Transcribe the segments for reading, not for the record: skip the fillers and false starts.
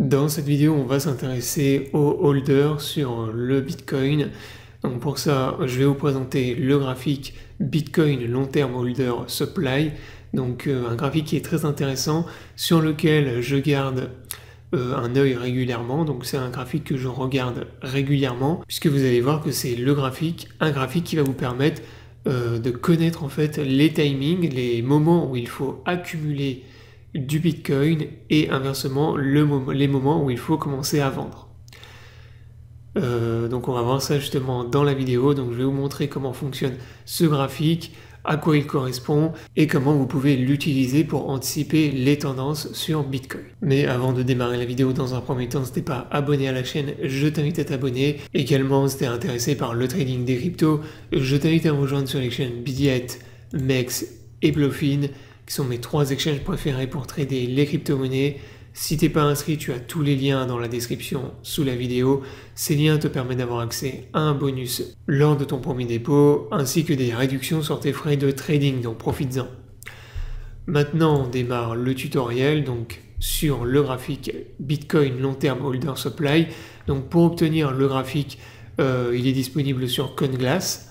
Dans cette vidéo, on va s'intéresser aux holders sur le Bitcoin. Donc pour ça, je vais vous présenter le graphique Bitcoin Long Term Holder Supply. Donc un graphique qui est très intéressant sur lequel je garde un œil régulièrement. Donc c'est un graphique que je regarde régulièrement puisque vous allez voir que c'est un graphique qui va vous permettre de connaître en fait les timings, les moments où il faut accumuler du Bitcoin et inversement les moments où il faut commencer à vendre. Donc on va voir ça justement dans la vidéo. Donc je vais vous montrer comment fonctionne ce graphique, à quoi il correspond et comment vous pouvez l'utiliser pour anticiper les tendances sur Bitcoin. Mais avant de démarrer la vidéo, dans un premier temps, si t'es pas abonné à la chaîne, je t'invite à t'abonner. Également, si t'es intéressé par le trading des cryptos, je t'invite à me rejoindre sur les chaînes Bidiet, Mex et Bluffin, qui sont mes 3 exchanges préférés pour trader les crypto-monnaies. Si t'es pas inscrit, tu as tous les liens dans la description sous la vidéo. Ces liens te permettent d'avoir accès à un bonus lors de ton premier dépôt, ainsi que des réductions sur tes frais de trading, donc profites-en. Maintenant, on démarre le tutoriel donc sur le graphique Bitcoin Long Term Holder Supply. Donc pour obtenir le graphique, il est disponible sur CoinGlass,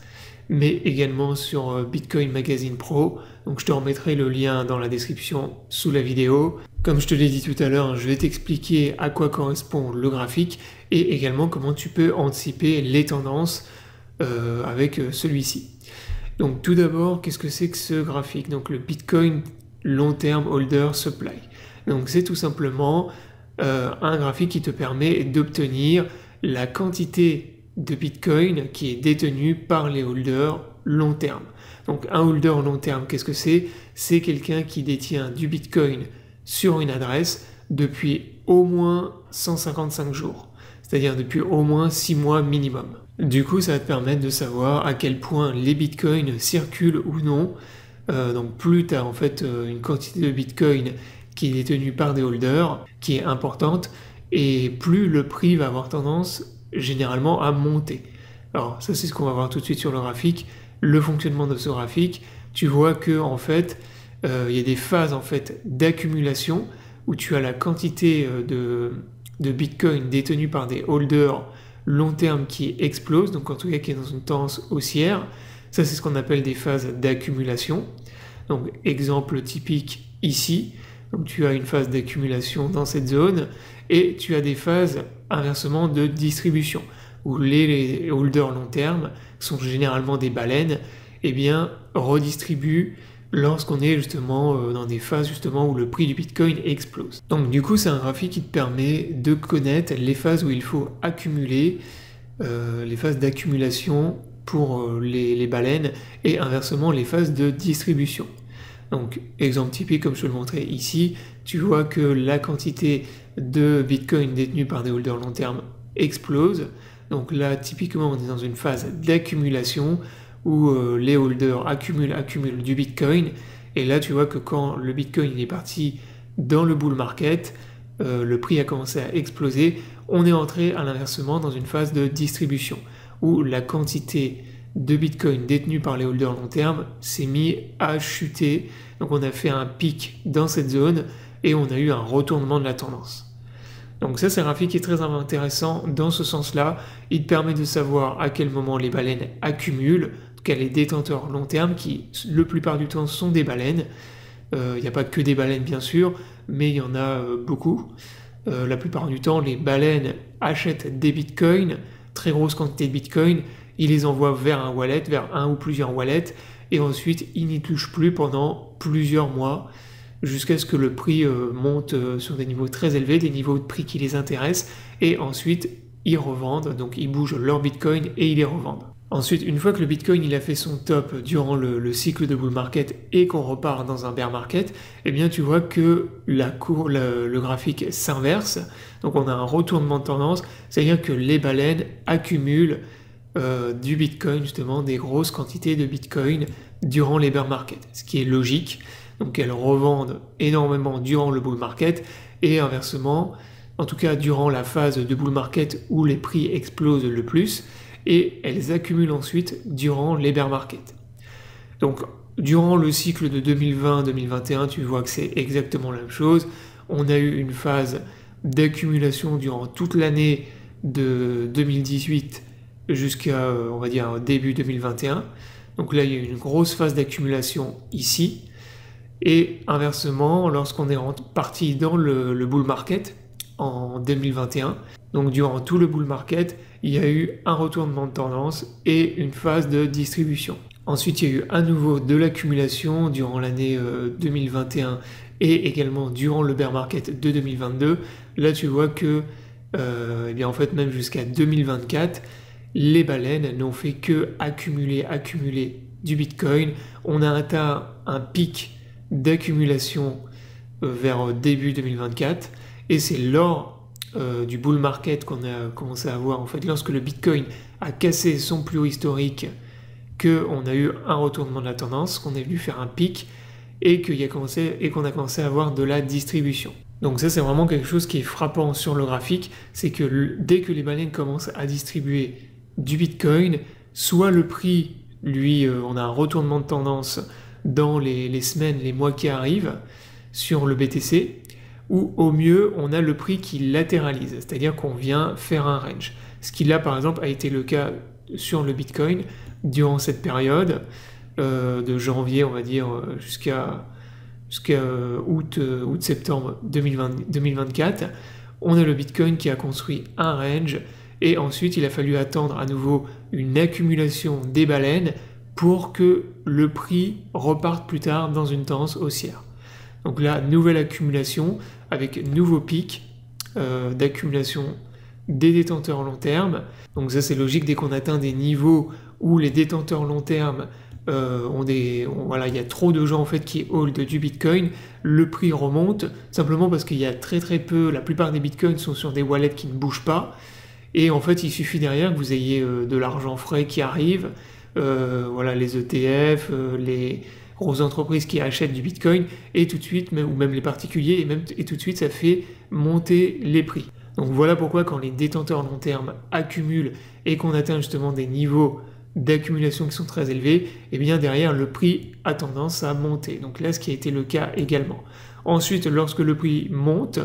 mais également sur Bitcoin Magazine Pro. Donc je te remettrai le lien dans la description sous la vidéo. Comme je te l'ai dit tout à l'heure, je vais t'expliquer à quoi correspond le graphique et également comment tu peux anticiper les tendances avec celui-ci. Donc tout d'abord, qu'est-ce que c'est que ce graphique? Donc le Bitcoin Long Term Holder Supply. Donc c'est tout simplement un graphique qui te permet d'obtenir la quantité de Bitcoin qui est détenue par les holders long terme. Donc un holder long terme, qu'est-ce que c'est? C'est quelqu'un qui détient du Bitcoin sur une adresse depuis au moins 155 jours, c'est-à-dire depuis au moins 6 mois minimum. Du coup, ça va te permettre de savoir à quel point les bitcoins circulent ou non. Donc plus tu as en fait une quantité de bitcoin qui est détenue par des holders, qui est importante, et plus le prix va avoir tendance généralement à monter. Alors ça, c'est ce qu'on va voir tout de suite sur le graphique. Le fonctionnement de ce graphique, tu vois que en fait il y a des phases en fait d'accumulation où tu as la quantité de Bitcoin détenue par des holders long terme qui explose, donc en tout cas qui est dans une tendance haussière. Ça, c'est ce qu'on appelle des phases d'accumulation. Donc exemple typique ici, donc tu as une phase d'accumulation dans cette zone et tu as des phases inversement de distribution où les holders long terme, qui sont généralement des baleines, eh bien redistribuent lorsqu'on est justement dans des phases justement où le prix du Bitcoin explose. Donc du coup, c'est un graphique qui te permet de connaître les phases où il faut accumuler, les phases d'accumulation pour les baleines et inversement les phases de distribution. Donc exemple typique, comme je te le montrais ici, tu vois que la quantité de Bitcoin détenue par des holders long terme explose. Donc là, typiquement, on est dans une phase d'accumulation où les holders accumulent du Bitcoin. Et là, tu vois que quand le Bitcoin est parti dans le bull market, le prix a commencé à exploser. On est entré à l'inversement dans une phase de distribution où la quantité de Bitcoin détenue par les holders long terme s'est mis à chuter. Donc on a fait un pic dans cette zone et on a eu un retournement de la tendance. Donc ça, c'est un graphique qui est très intéressant dans ce sens-là. Il te permet de savoir à quel moment les baleines accumulent, en tout cas les détenteurs long terme, qui le plupart du temps sont des baleines. Il n'y a pas que des baleines bien sûr, mais il y en a beaucoup. La plupart du temps, les baleines achètent des bitcoins, très grosse quantité de bitcoins, ils les envoient vers un wallet, vers un ou plusieurs wallets, et ensuite ils n'y touchent plus pendant plusieurs mois, jusqu'à ce que le prix monte sur des niveaux très élevés, des niveaux de prix qui les intéressent, et ensuite ils revendent, donc ils bougent leur Bitcoin et ils les revendent. Ensuite, une fois que le Bitcoin il a fait son top durant le cycle de bull market et qu'on repart dans un bear market, eh bien tu vois que le graphique s'inverse, donc on a un retournement de tendance, c'est-à-dire que les baleines accumulent du Bitcoin, justement des grosses quantités de Bitcoin durant les bear markets, ce qui est logique. Donc elles revendent énormément durant le bull market et inversement, en tout cas durant la phase de bull market où les prix explosent le plus, et elles accumulent ensuite durant les bear markets. Donc durant le cycle de 2020-2021, tu vois que c'est exactement la même chose. On a eu une phase d'accumulation durant toute l'année de 2018 jusqu'à, on va dire, début 2021. Donc là, il y a eu une grosse phase d'accumulation ici. Et inversement, lorsqu'on est parti dans le bull market en 2021, donc durant tout le bull market, il y a eu un retournement de tendance et une phase de distribution. Ensuite, il y a eu à nouveau de l'accumulation durant l'année 2021 et également durant le bear market de 2022. Là, tu vois que, eh bien, en fait, même jusqu'à 2024, les baleines n'ont fait que accumuler du Bitcoin. On a atteint un pic d'accumulation vers début 2024 et c'est lors du bull market qu'on a commencé à voir, en fait, lorsque le Bitcoin a cassé son plus haut historique, qu'on a eu un retournement de la tendance, qu'on est venu faire un pic et qu'on a commencé à avoir de la distribution. Donc ça, c'est vraiment quelque chose qui est frappant sur le graphique, c'est que dès que les baleines commencent à distribuer du Bitcoin, soit le prix, lui, on a un retournement de tendance dans les semaines, les mois qui arrivent sur le BTC, ou au mieux, on a le prix qui latéralise, c'est-à-dire qu'on vient faire un range. Ce qui là, par exemple, a été le cas sur le Bitcoin durant cette période de janvier, on va dire, jusqu'à août-septembre 2024. On a le Bitcoin qui a construit un range et ensuite il a fallu attendre à nouveau une accumulation des baleines pour que le prix reparte plus tard dans une tendance haussière. Donc là, nouvelle accumulation avec nouveau pic d'accumulation des détenteurs long terme. Donc ça, c'est logique, dès qu'on atteint des niveaux où les détenteurs long terme voilà, il y a trop de gens en fait qui hold du Bitcoin, le prix remonte simplement parce qu'il y a très peu, la plupart des Bitcoins sont sur des wallets qui ne bougent pas et en fait il suffit derrière que vous ayez de l'argent frais qui arrive, voilà, les ETF, les grosses entreprises qui achètent du Bitcoin et tout de suite, ou même les particuliers, et tout de suite ça fait monter les prix. Donc voilà pourquoi quand les détenteurs long terme accumulent et qu'on atteint justement des niveaux d'accumulation qui sont très élevés, et bien derrière le prix a tendance à monter. Donc là, ce qui a été le cas également. Ensuite, lorsque le prix monte,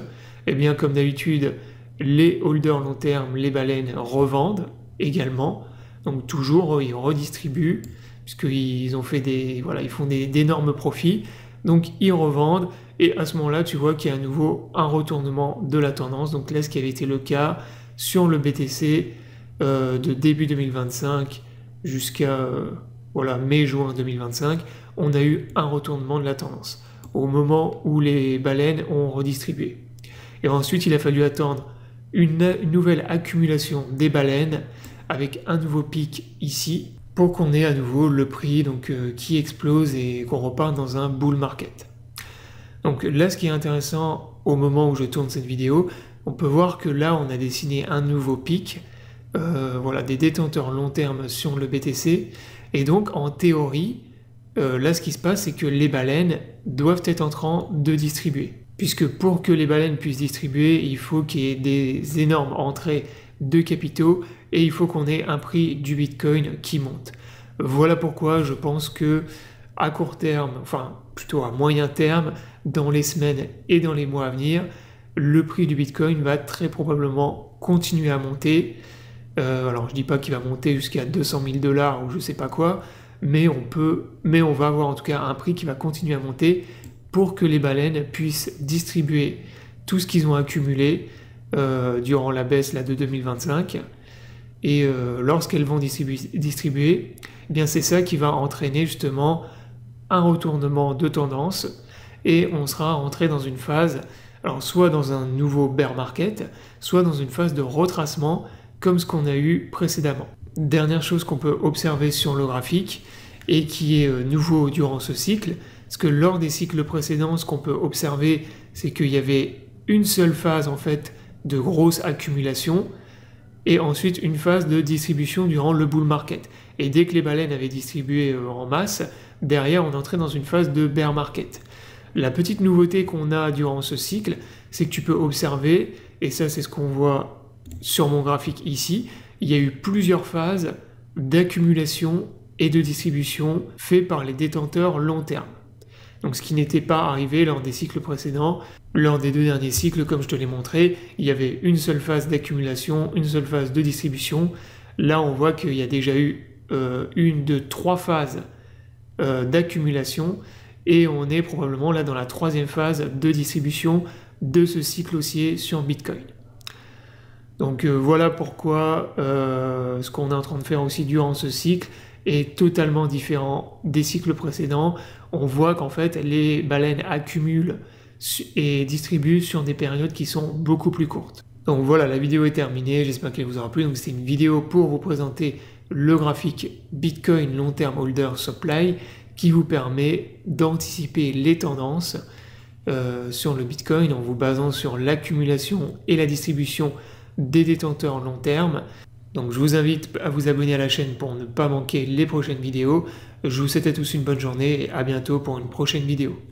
et bien comme d'habitude, les holders long terme, les baleines revendent également. Donc toujours, ils redistribuent puisqu'ils ont fait ils font d'énormes profits. Donc ils revendent et à ce moment-là, tu vois qu'il y a à nouveau un retournement de la tendance. Donc là, ce qui avait été le cas sur le BTC de début 2025 jusqu'à mai-juin 2025, on a eu un retournement de la tendance au moment où les baleines ont redistribué. Et ensuite, il a fallu attendre une nouvelle accumulation des baleines avec un nouveau pic ici pour qu'on ait à nouveau le prix qui explose et qu'on reparte dans un bull market. Donc là, ce qui est intéressant au moment où je tourne cette vidéo, on peut voir que là, on a dessiné un nouveau pic, des détenteurs long terme sur le BTC. Et donc, en théorie, là, ce qui se passe, c'est que les baleines doivent être en train de distribuer. Puisque pour que les baleines puissent distribuer, il faut qu'il y ait des énormes entrées de capitaux et il faut qu'on ait un prix du Bitcoin qui monte. Voilà pourquoi je pense que à court terme, enfin plutôt à moyen terme, dans les semaines et dans les mois à venir, le prix du Bitcoin va très probablement continuer à monter. Alors je dis pas qu'il va monter jusqu'à 200 000 $ ou je sais pas quoi, mais on va avoir en tout cas un prix qui va continuer à monter pour que les baleines puissent distribuer tout ce qu'ils ont accumulé durant la baisse de 2025. Et lorsqu'elles vont distribuer, eh bien c'est ça qui va entraîner justement un retournement de tendance et on sera rentré dans une phase, alors soit dans un nouveau bear market, soit dans une phase de retracement comme ce qu'on a eu précédemment. Dernière chose qu'on peut observer sur le graphique et qui est nouveau durant ce cycle, parce que lors des cycles précédents, ce qu'on peut observer, c'est qu'il y avait une seule phase en fait de grosse accumulation et ensuite une phase de distribution durant le bull market. Et dès que les baleines avaient distribué en masse, derrière on entrait dans une phase de bear market. La petite nouveauté qu'on a durant ce cycle, c'est que tu peux observer, et ça c'est ce qu'on voit sur mon graphique ici, il y a eu plusieurs phases d'accumulation et de distribution faites par les détenteurs long terme. Donc ce qui n'était pas arrivé lors des cycles précédents. Lors des 2 derniers cycles, comme je te l'ai montré, il y avait une seule phase d'accumulation, une seule phase de distribution. Là, on voit qu'il y a déjà eu 3 phases d'accumulation et on est probablement là dans la 3e phase de distribution de ce cycle haussier sur Bitcoin. Donc voilà pourquoi ce qu'on est en train de faire aussi durant ce cycle est totalement différent des cycles précédents. On voit qu'en fait les baleines accumulent et distribuent sur des périodes qui sont beaucoup plus courtes. Donc voilà, la vidéo est terminée, j'espère qu'elle vous aura plu. Donc c'est une vidéo pour vous présenter le graphique Bitcoin Long Term Holder Supply qui vous permet d'anticiper les tendances sur le Bitcoin en vous basant sur l'accumulation et la distribution des détenteurs long terme. Donc je vous invite à vous abonner à la chaîne pour ne pas manquer les prochaines vidéos. Je vous souhaite à tous une bonne journée et à bientôt pour une prochaine vidéo.